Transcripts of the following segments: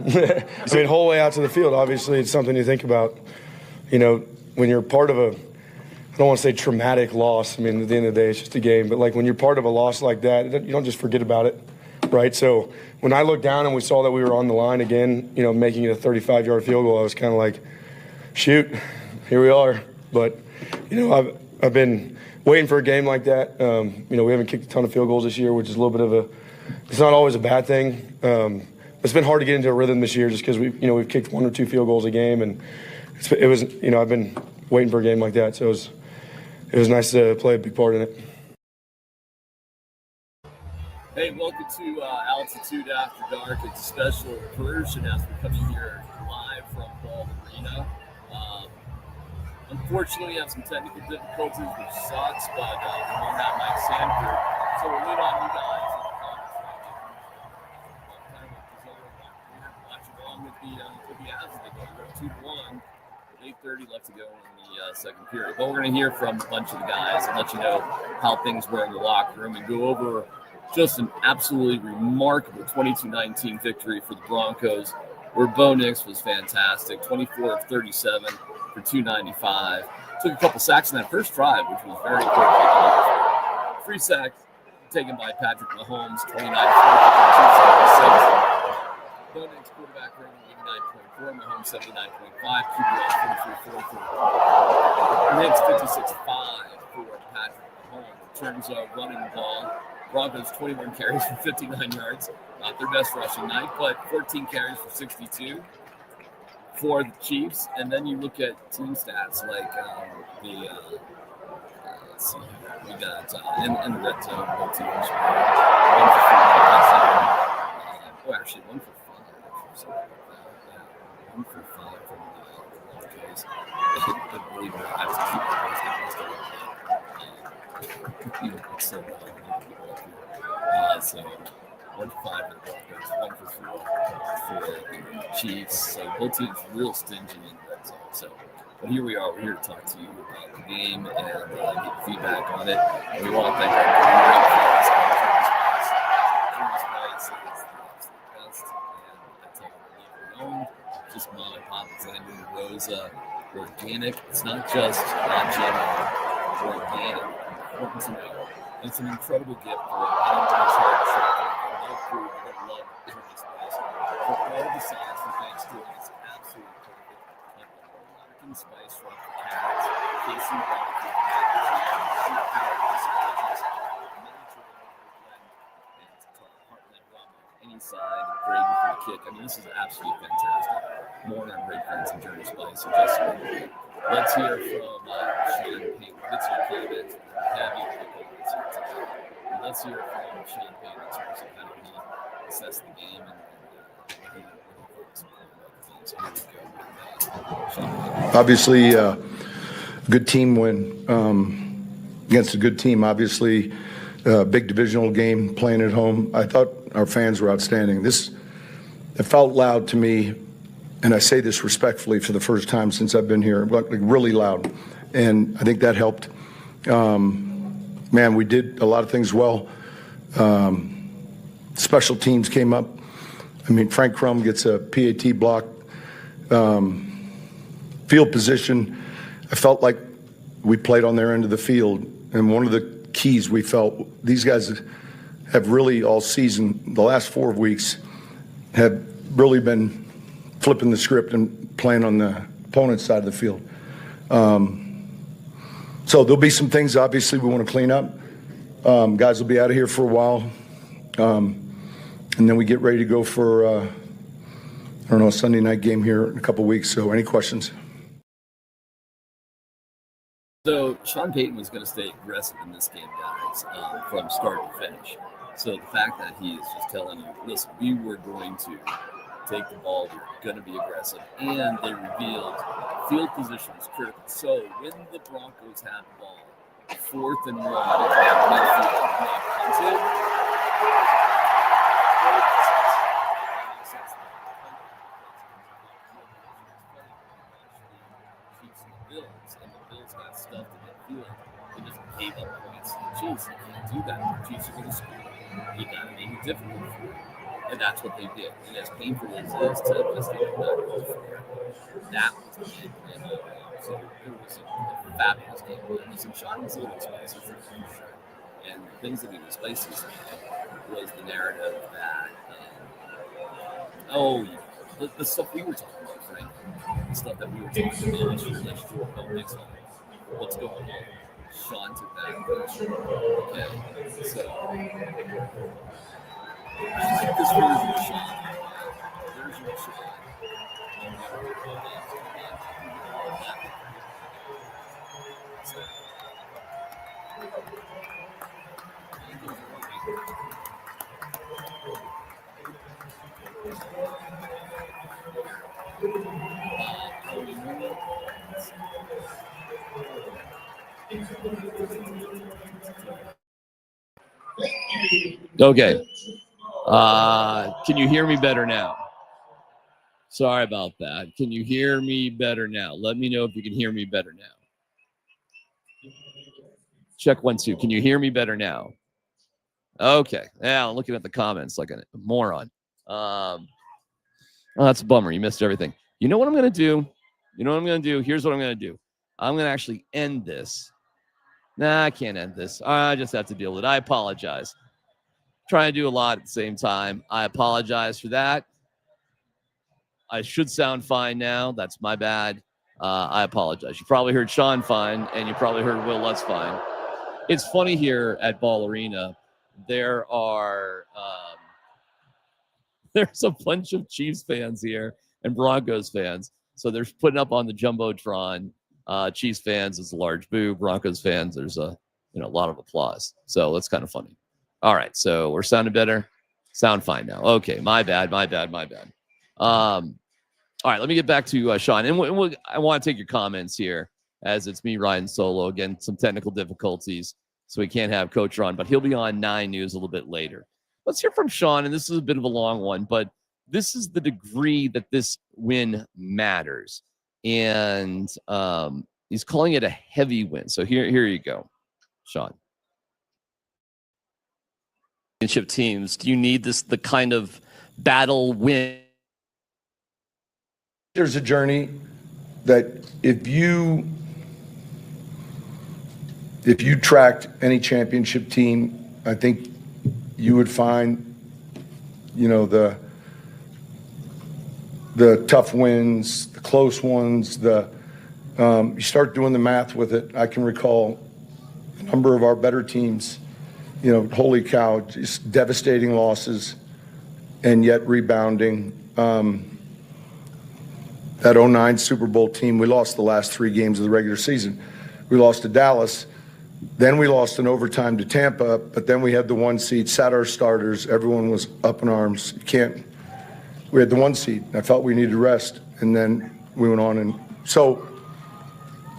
I mean, whole way out to the field, obviously, it's something you think about. You know, when you're part of I don't want to say traumatic loss. I mean, at the end of the day, it's just a game. But, like, when you're part of a loss like that, you don't just forget about it, right? So when I looked down and we saw that we were on the line again, you know, making it a 35-yard field goal, I was kind of like, shoot, here we are. But, you know, I've been waiting for a game like that. You know, we haven't kicked a ton of field goals this year, which is a little bit of it's not always a bad thing. It's been hard to get into a rhythm this year just because we've kicked 1 or 2 field goals a game, and it was, you know, I've been waiting for a game like that, so it was nice to play a big part in it. Hey, welcome to Altitude After Dark. It's a special version as we're coming here live from Ball Arena. Unfortunately, we have some technical difficulties, which sucks, but we won't have Mike Sanford, so we'll lean on you guys in the comments right now. Watch along with the Avs as they go 2-1. 8:30 left to go in the second period. But we're going to hear from a bunch of the guys and let you know how things were in the locker room and go over just an absolutely remarkable 22-19 victory for the Broncos, where Bo Nix was fantastic, 24 of 37 for 295. Took a couple sacks in that first drive, which was very important. 3 sacks taken by Patrick Mahomes, 29 for 276. Bo Nix quarterback rating 89.4, Mahomes 79.5, QBR 43.4. Nix 56.5 for Patrick Mahomes. In terms of running the ball, Broncos 21 carries for 59 yards. Not their best rushing night, but 14 carries for 62 for the Chiefs. And then you look at team stats like let's see here. We got in the red zone, both teams. 1 for 3. Actually 1 for 5. Yeah, 1 for 5 from the Broncos. I believe I have to keep my voice down. It's so bad. So 1 for 5 for the Broncos, 1 for 4 for the Chiefs. So both teams real stingy in the red zone. So, but here we are. We're here to talk to you about the game and get feedback on it. And we want to thank our great fans. It's the best. And I tell you, owned, just mom and pop. It's Andrew Rosa, organic. It's not just non-GMO, organic. Important to know. It's an incredible gift for anyone who's hard to shop. Love food, I love turkey spice. For all the sides for Thanksgiving, it's absolutely perfect. Like the American spice from carrots, casey barbecue, any side, gravy for the kick. I mean, this is absolutely fantastic. More on great friends and Journey Spice. So just let's hear from Sean Payne. What's your comment? Let's hear from Sean Payne in terms of how he assessed the game and obviously, good team win against a good team. Obviously, big divisional game playing at home. I thought our fans were outstanding. It felt loud to me, and I say this respectfully for the first time since I've been here, like really loud, and I think that helped. Man, we did a lot of things well. Special teams came up. I mean, Frank Crum gets a PAT block. Field position, I felt like we played on their end of the field. And one of the keys we felt, these guys have really all season, the last 4 weeks, have really been flipping the script and playing on the opponent's side of the field. So there'll be some things, obviously, we want to clean up. Guys will be out of here for a while. And then we get ready to go for, a Sunday night game here in a couple weeks. So any questions? So Sean Payton was going to stay aggressive in this game, guys, from start to finish. So the fact that he is just telling you, listen, we were going to take the ball, we were going to be aggressive, and they revealed field position is critical. So when the Broncos have the ball, 4th and 1, gave up points to the Chiefs. You can't do that. The Chiefs are going to score. You got to make it difficult for them. And that's what they did. And as painful as it is to just get that goal for it, that was the game plan all along. So it was a fabulous game plan. Listen, Sean was a little expensive for sure. And the things that he was facing was the narrative that, the stuff we were talking about, Frank, the stuff that we were talking about last year, next time. What's going on? Sean took that approach. Okay, so this version of Sean, version of Sean, no matter what it is, so, okay. Can you hear me better now? Sorry about that. Can you hear me better now? Let me know if you can hear me better now. Check 1, 2. Can you hear me better now? Okay. Yeah, I'm looking at the comments like a moron. Oh, that's a bummer. You missed everything. You know what I'm going to do? Here's what I'm going to do. I'm going to actually end this. Nah, I can't end this. I just have to deal with it. I apologize. Trying to do a lot at the same time. I apologize for that. I should sound fine now. That's my bad. I apologize. You probably heard Sean fine, and you probably heard Will Lutz fine. It's funny here at Ball Arena. There's a bunch of Chiefs fans here and Broncos fans. So they're putting up on the Jumbotron. Chiefs fans, it's a large boo. Broncos fans, there's a lot of applause. So that's kind of funny. All right, so we're sounding better. Sound fine now. Okay, my bad. All right, let me get back to Sean. And I want to take your comments here as it's me riding solo. Again, some technical difficulties, so we can't have Coach on, but he'll be on 9 News a little bit later. Let's hear from Sean, and this is a bit of a long one, but this is the degree that this win matters. And he's calling it a heavy win. So here you go, Sean. Championship teams, do you need the kind of battle win? There's a journey that if you tracked any championship team, I think you would find, the tough wins, the close ones, you start doing the math with it. I can recall a number of our better teams, holy cow, just devastating losses and yet rebounding. That 2009 Super Bowl team, we lost the last 3 games of the regular season. We lost to Dallas. Then we lost in overtime to Tampa, but then we had the 1 seed, sat our starters. Everyone was up in arms. We had the 1 seed. I felt we needed rest, and then we went on. And so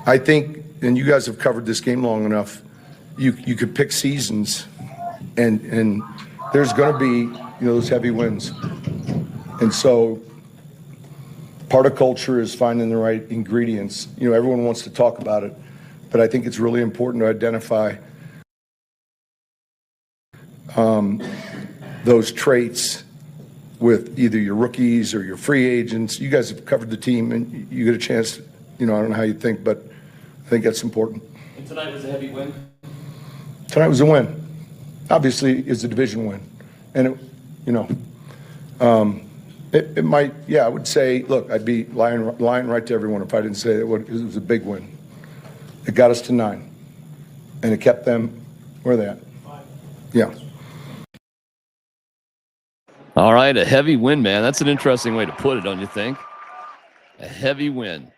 I think, and you guys have covered this game long enough, you could pick seasons, and there's going to be those heavy wins. And so part of culture is finding the right ingredients. Everyone wants to talk about it, but I think it's really important to identify those traits with either your rookies or your free agents. You guys have covered the team, and you get a chance. I don't know how you think, but I think that's important. And tonight was a heavy win? Tonight was a win. Obviously, it's a division win. And, it might, I would say, look, I'd be lying right to everyone if I didn't say that it was a big win. It got us to 9, and it kept them where they're at. Yeah. All right, a heavy win, man. That's an interesting way to put it, don't you think? A heavy win.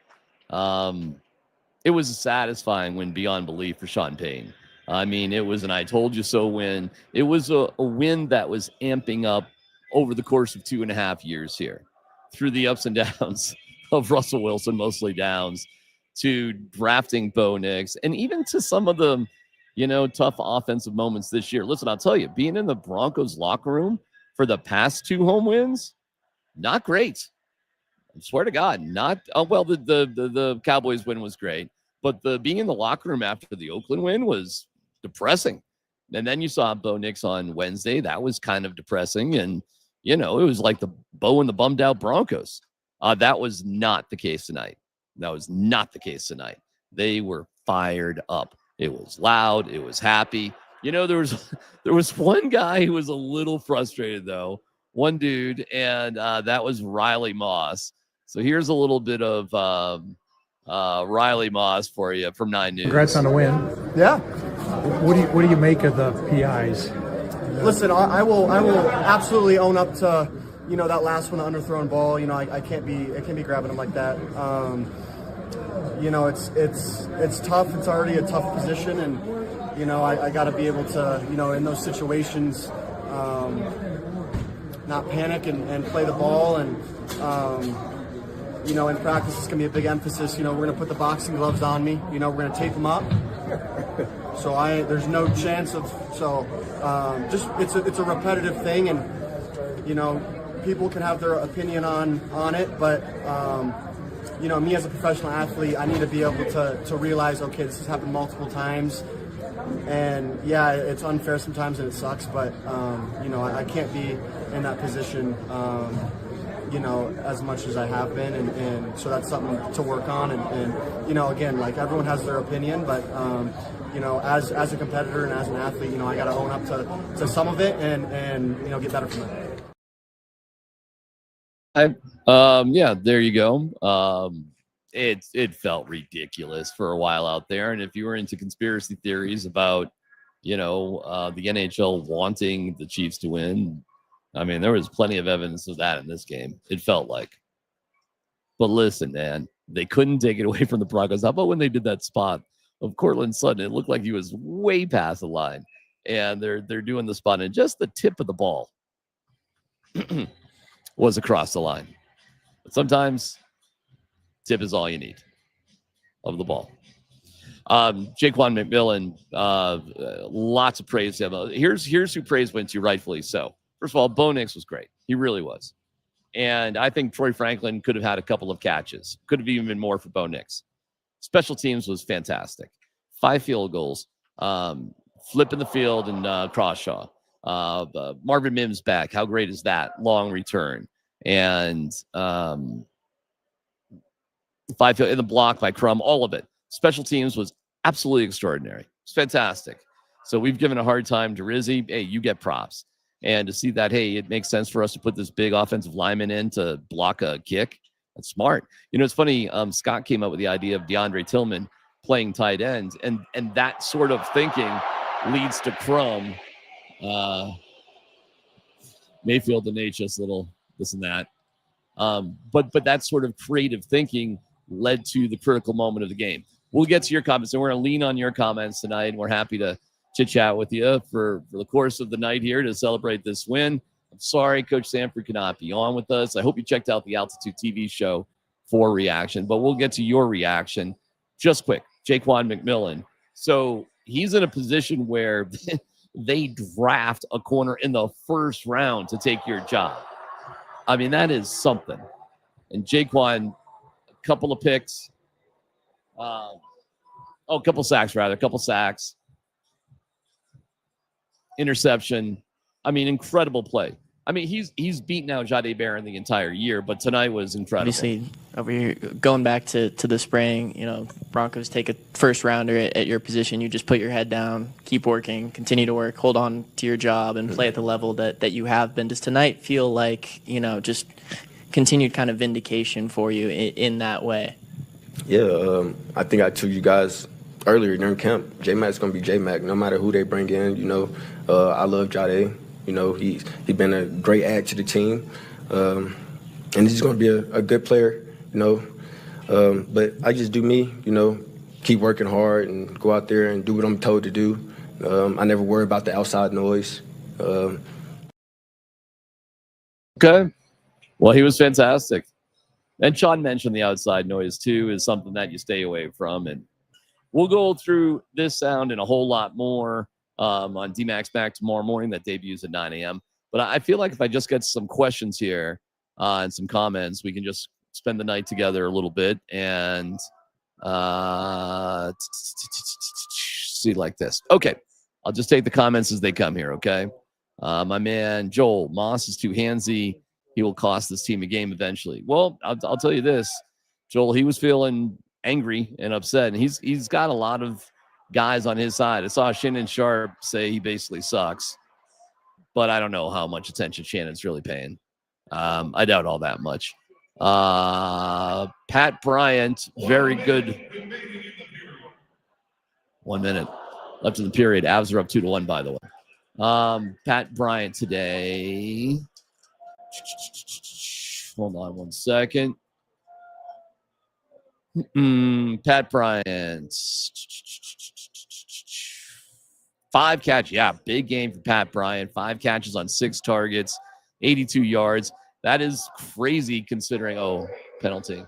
It was a satisfying win beyond belief for Sean Payne. I mean, it was an I told you so win. It was a win that was amping up over the course of 2.5 years here, through the ups and downs of Russell Wilson, mostly downs, to drafting Bo Nix, and even to some of the, tough offensive moments this year. Listen, I'll tell you, being in the Broncos locker room for the past 2 home wins, not great. I swear to God, not. Well, the Cowboys win was great, but being in the locker room after the Oakland win was depressing. And then you saw Bo Nix on Wednesday. That was kind of depressing. And it was like the Bo and the bummed out Broncos. That was not the case tonight. They were fired up. It was loud. It was happy. There was one guy who was a little frustrated, though. One dude, and that was Riley Moss. So here's a little bit of Riley Moss for you from 9 News. Congrats on the win. Yeah. What do you make of the PIs? Listen, I will absolutely own up to that last one, the underthrown ball. I can't be grabbing them like that. It's tough. It's already a tough position, and I got to be able to in those situations not panic and play the ball. And in practice it's gonna be a big emphasis. We're gonna put the boxing gloves on me. We're gonna tape them up. So there's no chance of just it's a repetitive thing, and people can have their opinion on it, but me as a professional athlete, I need to be able to realize, okay, this has happened multiple times, and yeah, it's unfair sometimes and it sucks, but I can't be in that position as much as I have been, and so that's something to work on, and again, like, everyone has their opinion, but as a competitor and as an athlete, I got to own up to some of it and get better from it. Yeah, there you go. It felt ridiculous for a while out there, and if you were into conspiracy theories about the NHL wanting the Chiefs to win, I mean, there was plenty of evidence of that in this game, it felt like. But listen, man, they couldn't take it away from the Broncos. How about when they did that spot of Cortland Sutton? It looked like he was way past the line, and they're doing the spot, and just the tip of the ball was across the line. But sometimes tip is all you need of the ball. Jaquan McMillan, lots of praise to him. Here's who praise went to, rightfully so. First of all, Bo Nix was great. He really was. And I think Troy Franklin could have had a couple of catches. Could have even been more for Bo Nix. Special teams was fantastic. 5 field goals. Flipping the field and Crawshaw. Marvin Mims back. How great is that? Long return. And 5 field in the block by Crum. All of it. Special teams was absolutely extraordinary. It's fantastic. So we've given a hard time to Rizzy. Hey, you get props. And to see that, hey, it makes sense for us to put this big offensive lineman in to block a kick. That's smart. It's funny. Scott came up with the idea of DeAndre Tillman playing tight end, and that sort of thinking leads to Crum. Mayfield and just little this and that. But that sort of creative thinking led to the critical moment of the game. We'll get to your comments, and we're going to lean on your comments tonight, and we're happy to chit-chat with you for the course of the night here to celebrate this win. I'm sorry Coach Sanford cannot be on with us. I hope you checked out the Altitude TV show for reaction, but we'll get to your reaction. Just quick, Jaquan McMillan. So he's in a position where they draft a corner in the first round to take your job. I mean, that is something. And Jaquan, a couple of picks. A couple sacks. Interception. I mean, incredible play. I mean, he's beaten out Jahdae Barron the entire year, but tonight was incredible. Obviously, over here, going back to the spring, Broncos take a first rounder at your position. You just put your head down, keep working, continue to work, hold on to your job, and play at the level that you have been. Does tonight feel like, just continued kind of vindication for you in that way? Yeah, I think I told you guys earlier during camp, J-Mac's going to be J-Mac, no matter who they bring in. I love Jahdae. He's been a great add to the team. And he's going to be a good player, But I just do me, keep working hard and go out there and do what I'm told to do. I never worry about the outside noise. Okay. Well, he was fantastic. And Sean mentioned the outside noise, too, is something that you stay away from. And we'll go through this sound and a whole lot more on DMac Back tomorrow morning. That debuts at 9 a.m. But I feel like if I just get some questions here and some comments, we can just spend the night together a little bit and see like this. Okay. I'll just take the comments as they come here, okay? My man Joel Moss is too handsy. He will cost this team a game eventually. Well, I'll tell you this, Joel. He was feeling angry and upset, and he's got a lot of guys on his side. I saw Shannon Sharp say he basically sucks, but I don't know how much attention Shannon's really paying. I doubt all that much. Pat Bryant, very good. 1 minute left in the period. Avs are up 2-1, by the way. Pat Bryant today. Hold on 1 second. Pat Bryant. 5 catches. Yeah, big game for Pat Bryant. 5 catches on 6 targets, 82 yards. That is crazy considering, penalty.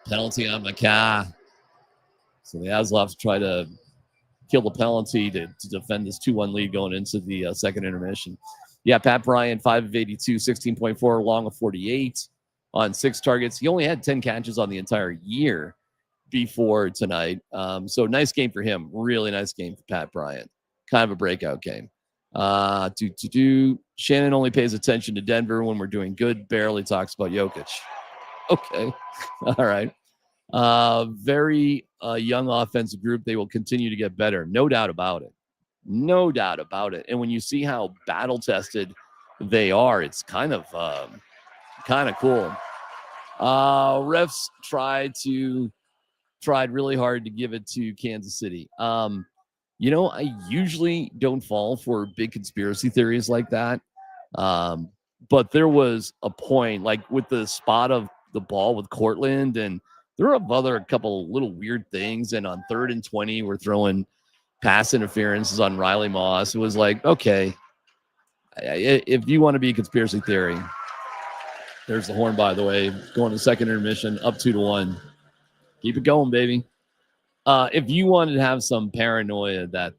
Penalty on McCah. So the Avs will have to try to kill the penalty to defend this 2-1 lead going into the second intermission. Yeah, Pat Bryant, 5 of 82, 16.4, long of 48 on 6 targets. He only had 10 catches on the entire year before tonight. So nice game for him. Really nice game for Pat Bryant. Kind of a breakout game. Shannon only pays attention to Denver when we're doing good. Barely talks about Jokic. Okay. All right. Very young offensive group. They will continue to get better. No doubt about it. No doubt about it. And when you see how battle tested they are, it's kind of cool. Refs tried really hard to give it to Kansas City. I usually don't fall for big conspiracy theories like that. But there was a point, like with the spot of the ball with Cortland, and there were a couple little weird things. And on 3rd and 20, we're throwing pass interferences on Riley Moss. It was like, okay, if you want to be a conspiracy theory, there's the horn, by the way, going to second intermission, up 2-1. Keep it going, baby. If you wanted to have some paranoia that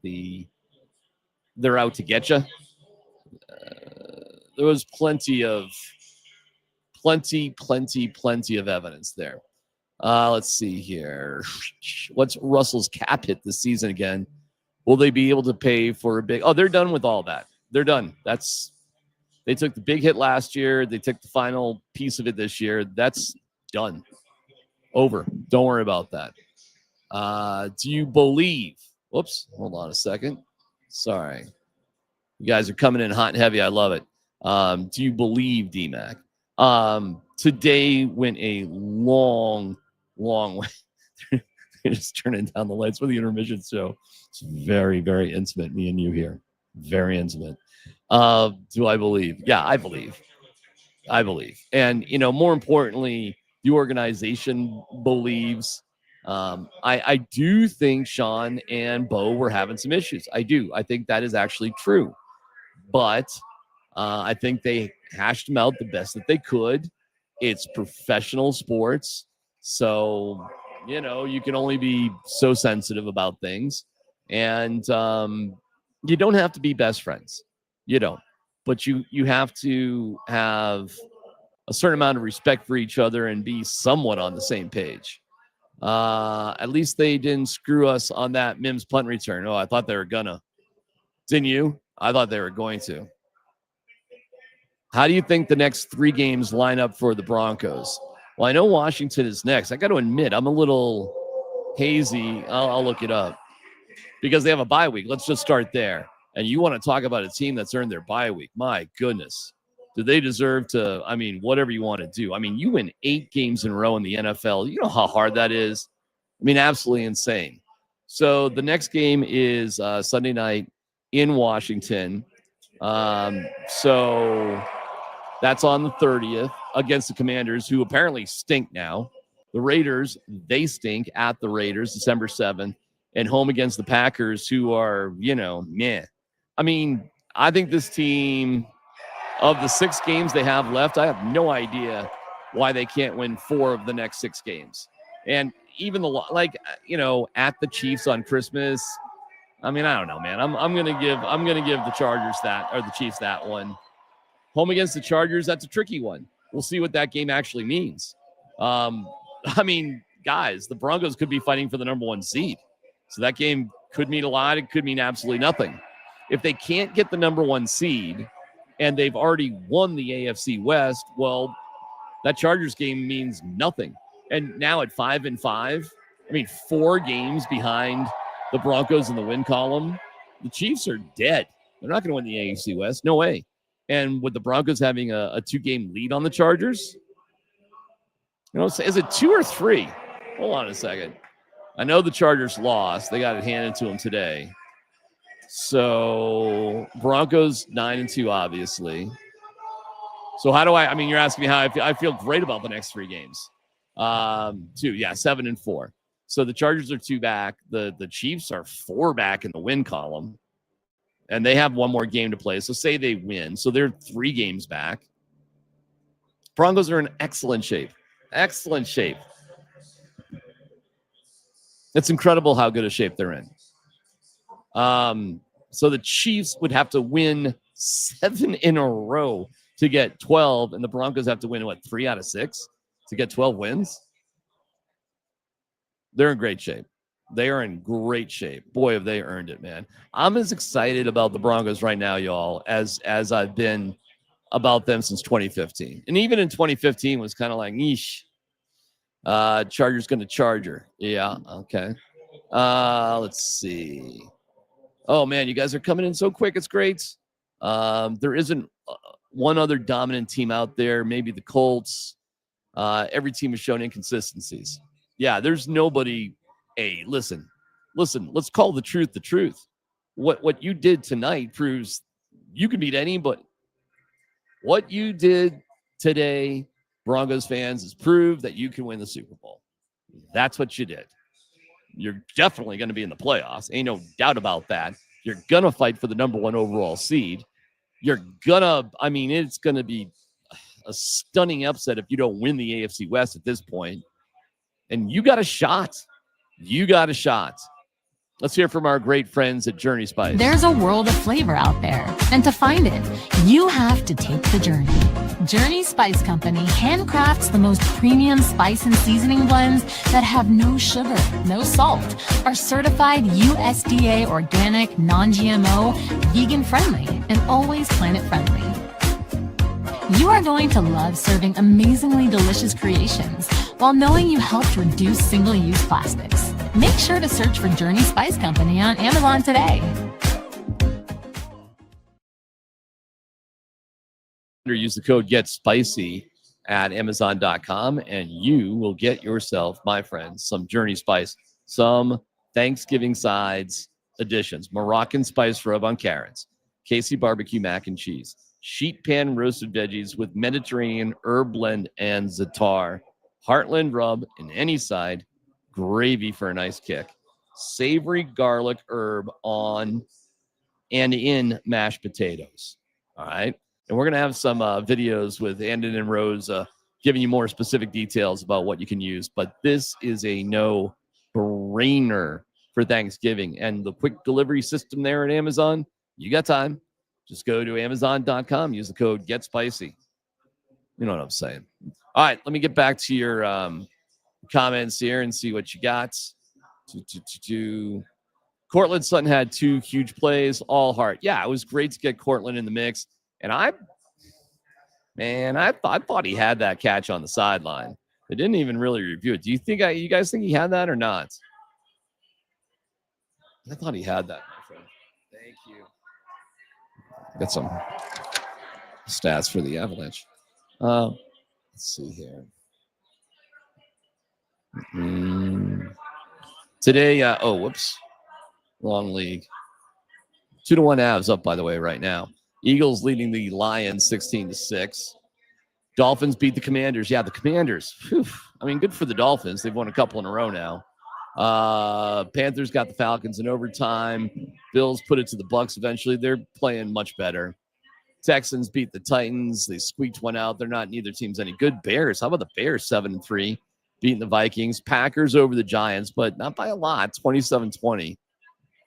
they're out to get you, there was plenty of evidence there. Let's see here. What's Russell's cap hit this season again? Will they be able to pay for a big? Oh, they're done with all that. They're done. They took the big hit last year. They took the final piece of it this year. That's done. Over. Don't worry about that. Do you believe? Whoops. Hold on a second. Sorry. You guys are coming in hot and heavy. I love it. Do you believe DMac? Today went a long way. They're just turning down the lights for the intermission show. It's very, very intimate, me and you here. Very intimate. Do I believe? Yeah, I believe. And, more importantly, the organization believes. I do think Sean and Bo were having some issues. I do. I think that is actually true. But I think they hashed them out the best that they could. It's professional sports. So, you can only be so sensitive about things. And you don't have to be best friends. You don't. But you have to have a certain amount of respect for each other and be somewhat on the same page. At least they didn't screw us on that Mims punt return. Oh, I thought they were gonna. Didn't you? I thought they were going to. How do you think the next 3 games line up for the Broncos? Well, I know Washington is next. I got to admit, I'm a little hazy. I'll look it up because they have a bye week. Let's just start there. And you want to talk about a team that's earned their bye week. My goodness. Do they deserve to, whatever you want to do. You win 8 games in a row in the NFL. You know how hard that is? Absolutely insane. So the next game is Sunday night in Washington. So that's on the 30th against the Commanders, who apparently stink now. The Raiders, they stink at the Raiders, December 7th, and home against the Packers, who are, meh. I think this team, of the 6 games they have left, I have no idea why they can't win 4 of the next 6 games. And even at the Chiefs on Christmas, I don't know, man. I'm gonna give the Chargers the Chiefs that one. Home against the Chargers, that's a tricky one. We'll see what that game actually means. Guys, the Broncos could be fighting for the number 1 seed. So that game could mean a lot. It could mean absolutely nothing. If they can't get the number 1 seed and they've already won the AFC West, well, that Chargers game means nothing. And now at 5-5, 4 games behind the Broncos in the win column, the Chiefs are dead. They're not going to win the AFC West. No way. And with the Broncos having a 2-game lead on the Chargers, is it 2 or 3? Hold on a second. I know the Chargers lost. They got it handed to them today. So Broncos 9-2, obviously. So how do you're asking me how I feel. I feel great about the next 3 games. 7-4. So the Chargers are 2 back. The Chiefs are 4 back in the win column. And they have 1 more game to play. So say they win. So they're 3 games back. Broncos are in excellent shape. Excellent shape. It's incredible how good a shape they're in. So the Chiefs would have to win 7 in a row to get 12, and the Broncos have to win, 3 out of 6 to get 12 wins? They're in great shape. They are in great shape. Boy, have they earned it, man. I'm as excited about the Broncos right now, y'all, as I've been about them since 2015. And even in 2015 was kind of like, yeesh. Chargers going to Charger. Yeah, okay. Let's see. Oh, man, you guys are coming in so quick. It's great. There isn't one other dominant team out there, maybe the Colts. Every team has shown inconsistencies. Yeah, there's nobody. Hey, listen, let's call the truth the truth. What you did tonight proves you can beat anybody. What you did today, Broncos fans, has proved that you can win the Super Bowl. That's what you did. You're definitely going to be in the playoffs. Ain't no doubt about that. You're going to fight for the number 1 overall seed. It's going to be a stunning upset if you don't win the AFC West at this point. And you got a shot. Let's hear from our great friends at Journey Spice. There's a world of flavor out there, and to find it, you have to take the journey. Journey Spice Company handcrafts the most premium spice and seasoning blends that have no sugar, no salt, are certified USDA organic, non-GMO, vegan-friendly, and always planet-friendly. You are going to love serving amazingly delicious creations while knowing you helped reduce single-use plastics. Make sure to search for Journey Spice Company on Amazon today. Use the code GETSPICY at Amazon.com and you will get yourself, my friends, some Journey Spice, some Thanksgiving sides additions. Moroccan spice rub on carrots, Casey barbecue mac and cheese, sheet pan roasted veggies with Mediterranean herb blend and za'atar, Heartland rub in any side, gravy for a nice kick, savory garlic herb on and in mashed potatoes. All right. And we're going to have some videos with Andon and Rose giving you more specific details about what you can use. But this is a no-brainer for Thanksgiving. And the quick delivery system there at Amazon, you got time. Just go to Amazon.com. Use the code GETSPICY. You know what I'm saying. All right, let me get back to your comments here and see what you got. Cortland Sutton had 2 huge plays, all heart. Yeah, it was great to get Cortland in the mix. And I thought he had that catch on the sideline. They didn't even really review it. Do you think you guys think he had that or not? I thought he had that, my friend. Thank you. Got some stats for the Avalanche. Let's see here. Today, wrong league. 2-1 Avs up, by the way, right now. Eagles leading the Lions 16-6. Dolphins beat the Commanders. Yeah, the Commanders. Whew. Good for the Dolphins. They've won a couple in a row now. Panthers got the Falcons in overtime. Bills put it to the Bucks eventually. They're playing much better. Texans beat the Titans. They squeaked one out. Neither team's any good. Bears. How about the Bears? 7-3, beating the Vikings. Packers over the Giants, but not by a lot. 27-20.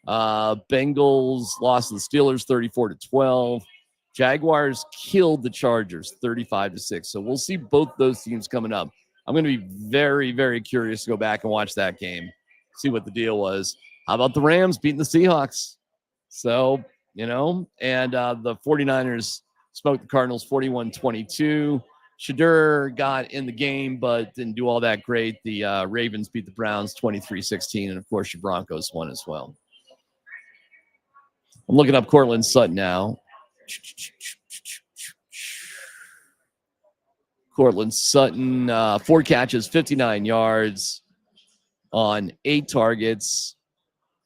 Bengals lost to the Steelers 34-12. Jaguars killed the Chargers 35-6. So we'll see both those teams coming up. I'm going to be very, very curious to go back and watch that game, see what the deal was. How about the Rams beating the Seahawks? So and the 49ers smoked the Cardinals 41-22. Shadur got in the game, but didn't do all that great. The Ravens beat the Browns 23-16, and of course, your Broncos won as well. I'm looking up Cortland Sutton now. Cortland Sutton, 4 catches, 59 yards on 8 targets.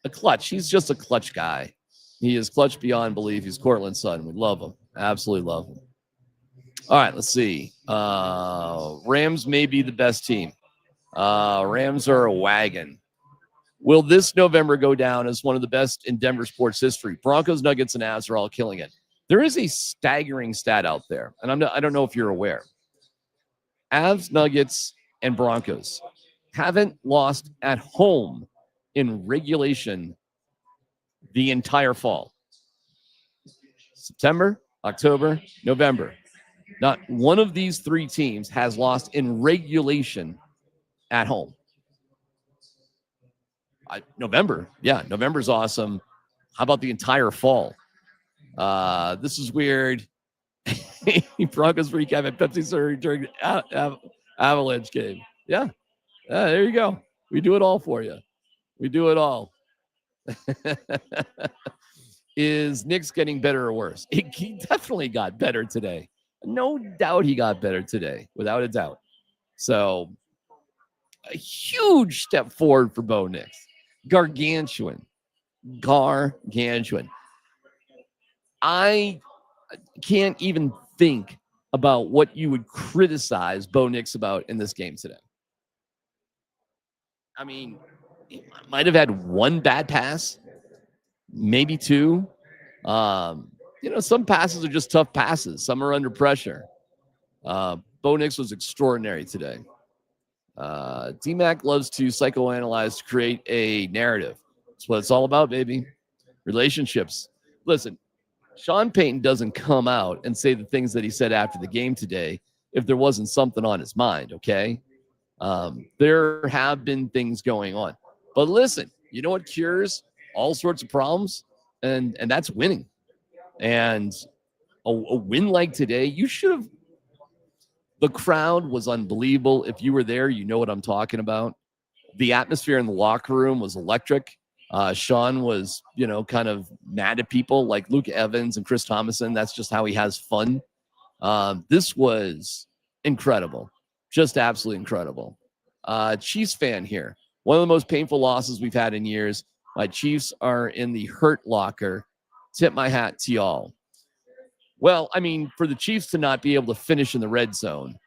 A clutch. He's just a clutch guy. He is clutch beyond belief. He's Cortland Sutton. We love him. Absolutely love him. All right, let's see. Rams may be the best team. Rams are a wagon. Will this November go down as one of the best in Denver sports history? Broncos, Nuggets, and Avs are all killing it. There is a staggering stat out there, and I don't know if you're aware. Avs, Nuggets, and Broncos haven't lost at home in regulation the entire fall. September, October, November. Not one of these 3 teams has lost in regulation at home. November. Yeah, November's awesome. How about the entire fall? This is weird. Broncos recap at Pepsi Center during Avalanche game. Yeah. There you go. We do it all for you. We do it all. Is Nick's getting better or worse? He definitely got better today. No doubt he got better today, without a doubt. So, a huge step forward for Bo Nix. Gargantuan. I can't even think about what you would criticize Bo Nix about in this game today. I mean, he might have had 1 bad pass, maybe 2. Some passes are just tough passes. Some are under pressure. Bo Nix was extraordinary today. DMac loves to psychoanalyze to create a narrative. That's what it's all about, baby. Relationships. Listen, Sean Payton doesn't come out and say the things that he said after the game today if there wasn't something on his mind, okay? There have been things going on. But listen, you know what cures all sorts of problems? And that's winning. And a win like today, you should have. The crowd was unbelievable. If you were there, you know what I'm talking about. The atmosphere in the locker room was electric. Sean was, kind of mad at people like Luke Evans and Chris Thomason. That's just how he has fun. This was incredible. Just absolutely incredible. Chiefs fan here. One of the most painful losses we've had in years. My Chiefs are in the hurt locker. Tip my hat to y'all. Well, I mean, for the Chiefs to not be able to finish in the red zone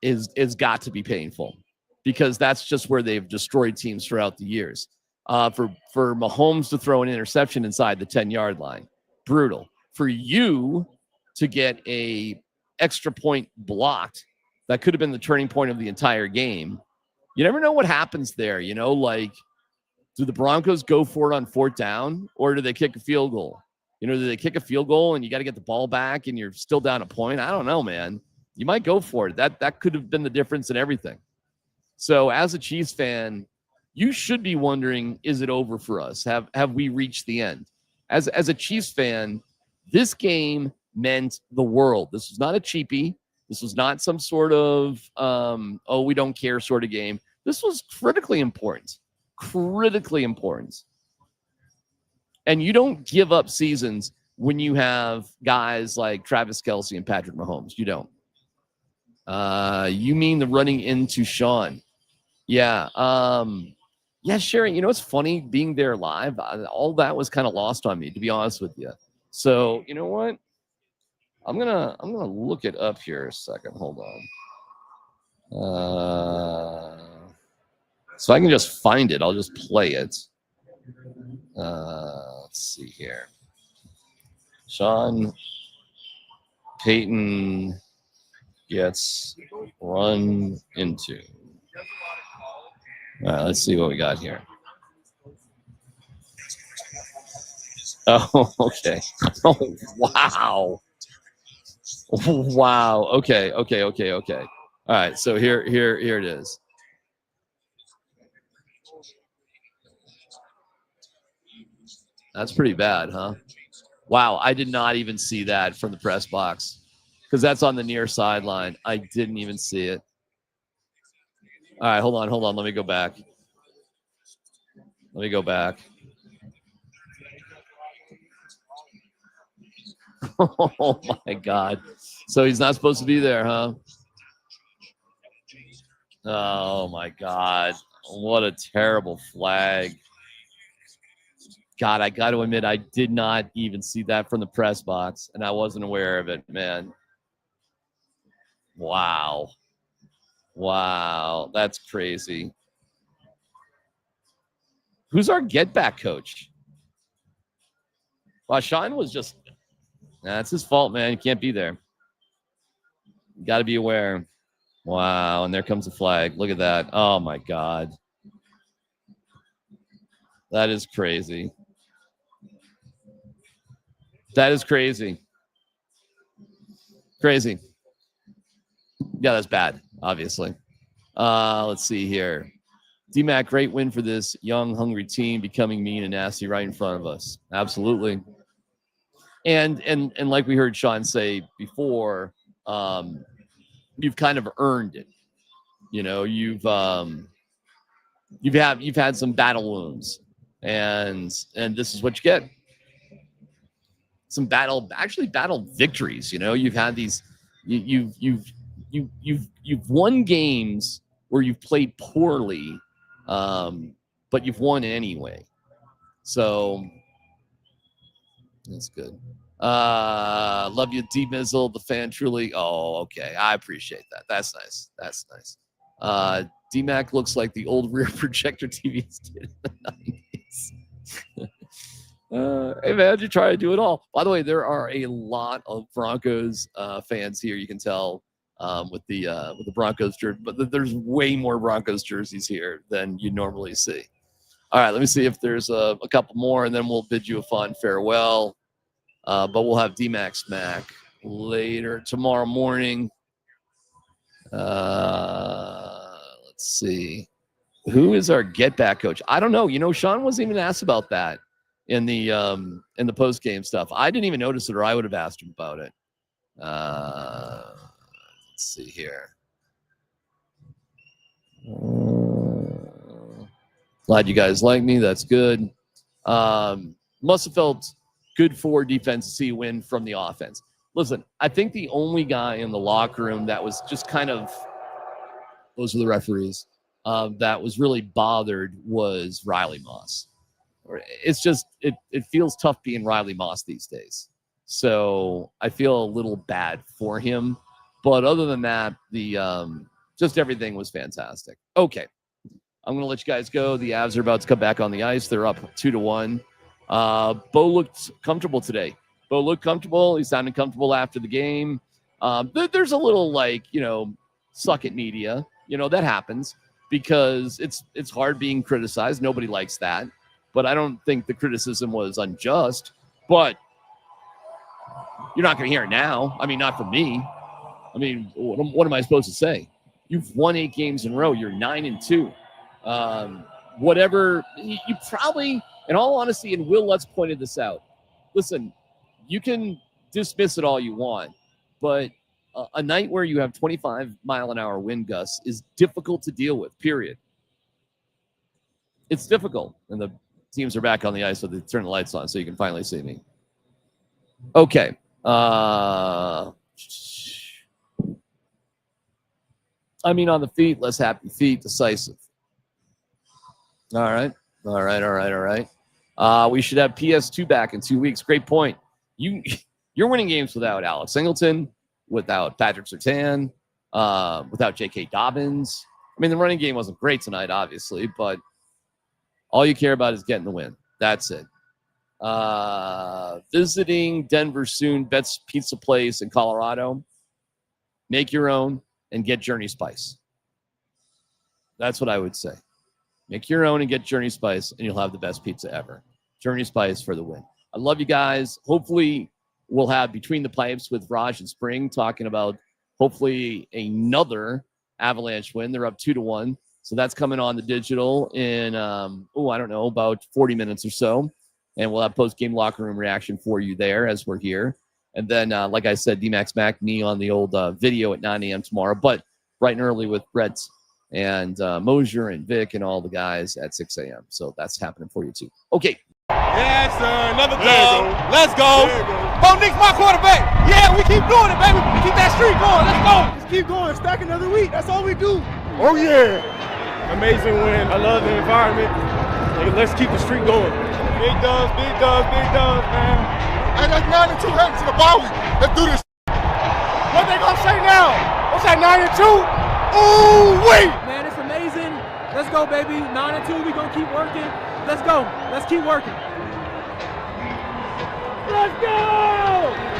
is got to be painful because that's just where they've destroyed teams throughout the years. For Mahomes to throw an interception inside the 10-yard line, brutal. For you to get a extra point blocked, that could have been the turning point of the entire game. You never know what happens there, like, do the Broncos go for it on 4th down or do they kick a field goal? Do they kick a field goal and you got to get the ball back and you're still down a point? I don't know, man. You might go for it. That could have been the difference in everything. So as a Chiefs fan, you should be wondering, is it over for us? Have we reached the end? As a Chiefs fan, this game meant the world. This was not a cheapie. This was not some sort of, we don't care sort of game. This was critically important. Critically important. And you don't give up seasons when you have guys like Travis Kelce and Patrick Mahomes. You don't. You mean the running into Sean. Yeah. Yeah, Sherry, it's funny being there live. All that was kind of lost on me, to be honest with you. So, you know what? I'm gonna look it up here a second. Hold on. So I can just find it. I'll just play it. Let's see here. Sean Payton gets run into. All right, let's see what we got here. Oh, okay. Oh, wow. Wow. Okay. All right, so here it is. That's pretty bad, huh? Wow, I did not even see that from the press box because that's on the near sideline. I didn't even see it. All right, hold on. Let me go back. Oh, my God. So he's not supposed to be there, huh? Oh, my God. What a terrible flag. God, I got to admit, I did not even see that from the press box, and I wasn't aware of it, man. Wow. That's crazy. Who's our get back coach? Well, Sean was just, that's his fault, man. He can't be there. You got to be aware. Wow. And there comes the flag. Look at that. Oh, my God. That is crazy. Crazy. Yeah, that's bad, obviously. Let's see here. DMac, great win for this young, hungry team, becoming mean and nasty right in front of us. Absolutely. And like we heard Sean say before, you've kind of earned it. You know, you've had some battle wounds, and this is what you get. Some battle victories. You know, you've had these. You've won games where you've played poorly, but you've won anyway. So that's good. Love you, D Mizzle, the fan truly. Oh, okay. I appreciate that. That's nice. DMac looks like the old rear projector TVs did in the 90s. Hey, man, you try to do it all. By the way, there are a lot of Broncos fans here. You can tell with the Broncos jersey, but there's way more Broncos jerseys here than you normally see. All right, let me see if there's a couple more, and then we'll bid you a fond farewell. But we'll have DMac Smack later tomorrow morning. Let's see. Who is our get back coach? I don't know. You know, Sean wasn't even asked about that in the post game stuff. I didn't even notice it, or I would have asked him about it. Let's see here. Glad you guys like me. That's good. Must have felt good for defense to see a win from the offense. Listen, I think the only guy in the locker room that was just kind of, those are the referees, that was really bothered was Riley Moss. It's just, it feels tough being Riley Moss these days. So I feel a little bad for him. But other than that, just everything was fantastic. Okay. I'm going to let you guys go. The Avs are about to come back on the ice. They're up 2-1. Bo looked comfortable today. Bo looked comfortable. He sounded comfortable after the game. There's a little suck it media. That happens because it's hard being criticized. Nobody likes that. But I don't think the criticism was unjust. But you're not going to hear it now. I mean, not from me. I mean, what am I supposed to say? You've won 8 games in a row. You're 9-2. Whatever. You probably, in all honesty, and Will Lutz pointed this out. Listen, you can dismiss it all you want, but a night where you have 25-mile-an-hour wind gusts is difficult to deal with, period. It's difficult. And the teams are back on the ice, so they turn the lights on so you can finally see me. Okay. On the feet, less happy feet, decisive. All right. We should have PS2 back in 2 weeks. Great point. You're winning games without Alex Singleton, without Patrick Surtain, without J.K. Dobbins. I mean, the running game wasn't great tonight, obviously, but all you care about is getting the win. That's it. Visiting Denver soon. Bet's Pizza Place in Colorado. Make your own and get Journey Spice. That's what I would say. Make your own and get Journey Spice, and you'll have the best pizza ever. Journey Spice for the win. I love you guys. Hopefully, we'll have Between the Pipes with Raj and Spring talking about hopefully another Avalanche win. They're up 2-1. So that's coming on the digital in, about 40 minutes or so. and we'll have post-game locker room reaction for you there as we're here. And then, like I said, DMac Mac, me on the old video at 9 a.m. tomorrow, but bright and early with Brett and Mosier and Vic and all the guys at 6 a.m. So that's happening for you too. Okay. Yes, sir. Another dub. Let's go. Bo Nick's my quarterback. Yeah, we keep doing it, baby. Keep that streak going. Let's go. Just keep going. Stack another week. That's all we do. Oh, yeah. Amazing win. I love the environment. Let's keep the streak going. Big dubs, man. Hey, that's 9-2 heading to the bye week. Let's do this. What they gonna say now? What's that, 9-2? Ooh, wait. Man, it's amazing. Let's go, baby. 9-2. We gonna keep working. Let's go. Let's keep working. Let's go!